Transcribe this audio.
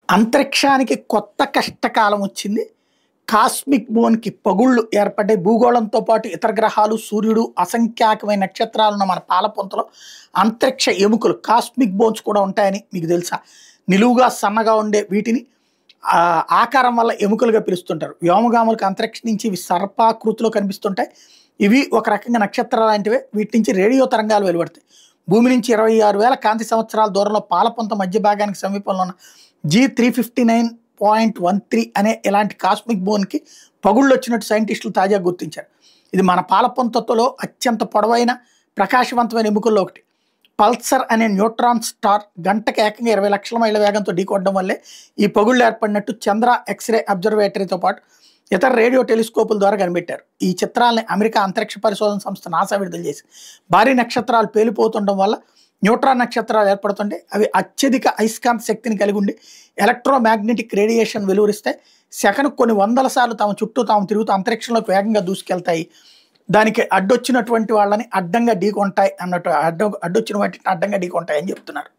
అంతరిక్షానికి కొత్త కష్టకాలం వచ్చింది. కాస్మిక్ బోన్‌కి పగుళ్ళు ఏర్పడ్డాయి. భూగోళంతో పాటు ఇతర గ్రహాలు, సూర్యుడు, అసంఖ్యాకమైన నక్షత్రాలున్న మన పాలపుంతలో అంతరిక్ష ఎముకలు కాస్మిక్ బోన్స్ కూడా ఉంటాయని మీకు తెలుసా? నిలువుగా, సన్నగా ఉండే వీటిని ఆకారం వల్ల ఎముకలుగా పిలుస్తుంటారు. వ్యోమగాములకు అంతరిక్షం నుంచి ఇవి సర్పాకృతిలో కనిపిస్తుంటాయి. ఇవి ఒక రకంగా నక్షత్రాలు లాంటివే. వీటి నుంచి రేడియో తరంగాలు వెలువడతాయి. భూమి నుంచి 26,000 కాంతి సంవత్సరాల దూరంలో పాలపుంత మధ్య భాగానికి సమీపంలో ఉన్న G359.13 అనే ఇలాంటి కాస్మిక్ బోన్‌కి పగుళ్ళు వచ్చినట్టు సైంటిస్టులు తాజాగా గుర్తించారు. ఇది మన పాలపుంతలో అత్యంత పొడవైన, ప్రకాశవంతమైన ఎముకల్లో ఒకటి. పల్సర్ అనే న్యూట్రాన్ స్టార్ గంటకు ఏకంగా 20 లక్షల మైళ్ళ వేగంతో ఢీకొట్టడం వల్లే ఈ పగుళ్ళు ఏర్పడినట్టు చంద్ర ఎక్స్‌రే అబ్జర్వేటరీతో పాటు ఇతర రేడియో టెలిస్కోపుల ద్వారా కనిపెట్టారు. ఈ చిత్రాలని అమెరికా అంతరిక్ష పరిశోధన సంస్థ నాసా విడుదల చేసింది. భారీ నక్షత్రాలు పేలిపోతుండడం వల్ల న్యూట్రాన్ నక్షత్రాలు ఏర్పడుతుంటే అవి అత్యధిక అయస్కాంత శక్తిని కలిగి ఉండి ఎలక్ట్రోమాగ్నెటిక్ రేడియేషన్ వెలువరిస్తాయి. సెకనుకు కొన్ని వందల సార్లు తమ చుట్టూ తాము తిరుగుతూ అంతరిక్షంలోకి వేగంగా దూసుకెళ్తాయి. దానికి అడ్డొచ్చినటువంటి వాళ్ళని అడ్డంగా ఢీకొంటాయి అన్నట్టు, అడ్డొచ్చిన వాటిని అడ్డంగా ఢీకొంటాయి అని చెప్తున్నారు.